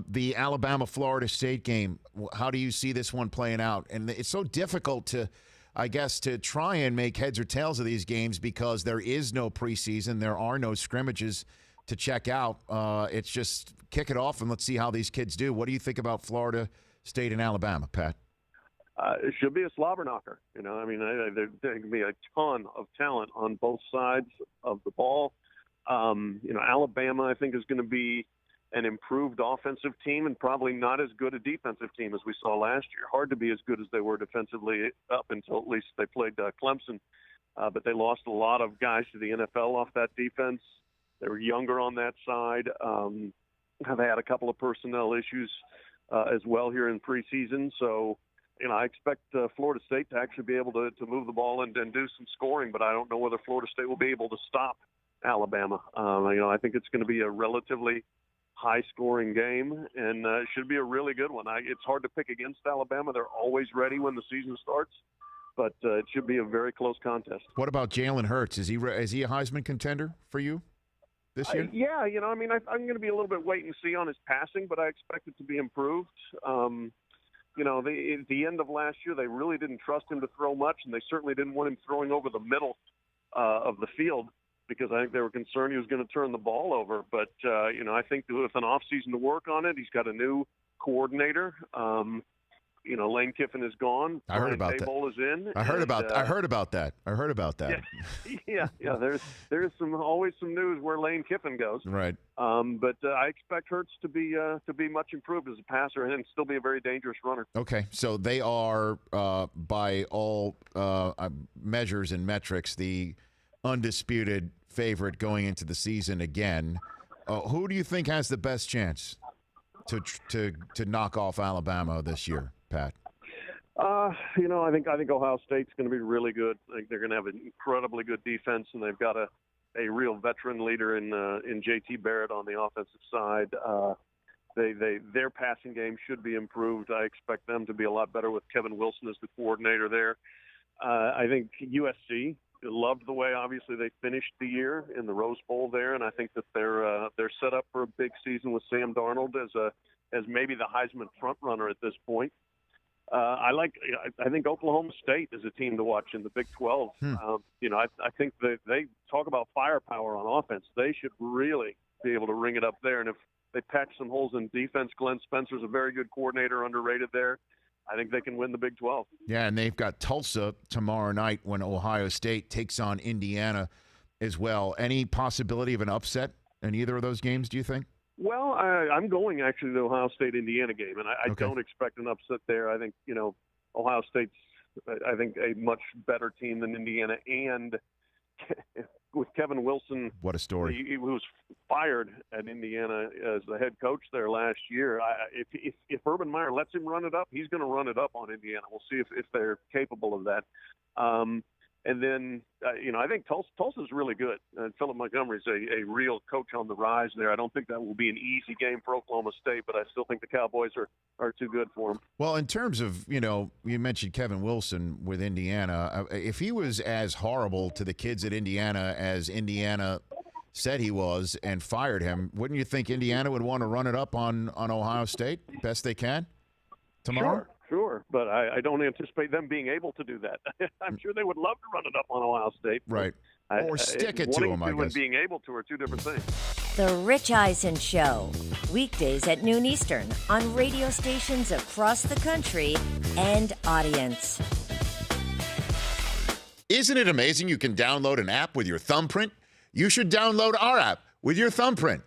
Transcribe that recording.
the Alabama-Florida State game, how do you see this one playing out? And it's so difficult to, I guess, to try and make heads or tails of these games because there is no preseason. There are no scrimmages to check out. It's just kick it off and let's see how these kids do. What do you think about Florida State and Alabama, Pat? It should be a slobber knocker. I mean, there can be a ton of talent on both sides of the ball. Alabama, I think, is going to be an improved offensive team and probably not as good a defensive team as we saw last year. Hard to be as good as they were defensively up until at least they played Clemson. But they lost a lot of guys to the NFL off that defense. They were younger on that side. Have had a couple of personnel issues as well here in preseason. So, I expect Florida State to actually be able to move the ball and do some scoring, but I don't know whether Florida State will be able to stop Alabama. I think it's going to be a relatively high-scoring game, and it should be a really good one. It's hard to pick against Alabama. They're always ready when the season starts, but it should be a very close contest. What about Jalen Hurts? Is he a Heisman contender for you this year? Yeah, I'm going to be a little bit wait and see on his passing, but I expect it to be improved. At the end of last year, they really didn't trust him to throw much, and they certainly didn't want him throwing over the middle of the field because I think they were concerned he was going to turn the ball over. But, I think with an offseason to work on it, he's got a new coordinator. Lane Kiffin is gone. I heard about that. Is in. I heard about that. Yeah. There's always some news where Lane Kiffin goes. Right. But I expect Hurts to be much improved as a passer and still be a very dangerous runner. Okay, so they are by all measures and metrics the undisputed favorite going into the season again. Who do you think has the best chance to knock off Alabama this year, Pat? I think Ohio State's going to be really good. I think they're going to have an incredibly good defense, and they've got a real veteran leader in J.T. Barrett on the offensive side. Their passing game should be improved. I expect them to be a lot better with Kevin Wilson as the coordinator there. I think USC loved the way, obviously, they finished the year in the Rose Bowl there, and I think that they're set up for a big season with Sam Darnold as maybe the Heisman front runner at this point. I think Oklahoma State is a team to watch in the Big 12. I think that they talk about firepower on offense. They should really be able to ring it up there. And if they patch some holes in defense, Glenn Spencer's a very good coordinator, underrated there. I think they can win the Big 12. Yeah, and they've got Tulsa tomorrow night when Ohio State takes on Indiana as well. Any possibility of an upset in either of those games, do you think? Well, I'm going actually to the Ohio State-Indiana game, and I Okay. don't expect an upset there. I think, Ohio State's, I think, a much better team than Indiana. And with Kevin Wilson, What a story. he was fired at Indiana as the head coach there last year. If Urban Meyer lets him run it up, he's going to run it up on Indiana. We'll see if they're capable of that. And then, I think Tulsa's really good. Philip Montgomery's a real coach on the rise there. I don't think that will be an easy game for Oklahoma State, but I still think the Cowboys are too good for them. Well, in terms of, you mentioned Kevin Wilson with Indiana. If he was as horrible to the kids at Indiana as Indiana said he was and fired him, wouldn't you think Indiana would want to run it up on Ohio State best they can tomorrow? Sure, but I don't anticipate them being able to do that. I'm sure they would love to run it up on Ohio State. Right. Or stick it to them, I guess. And being able to are two different things. The Rich Eisen Show, weekdays at noon Eastern on radio stations across the country and audience. Isn't it amazing you can download an app with your thumbprint? You should download our app with your thumbprint.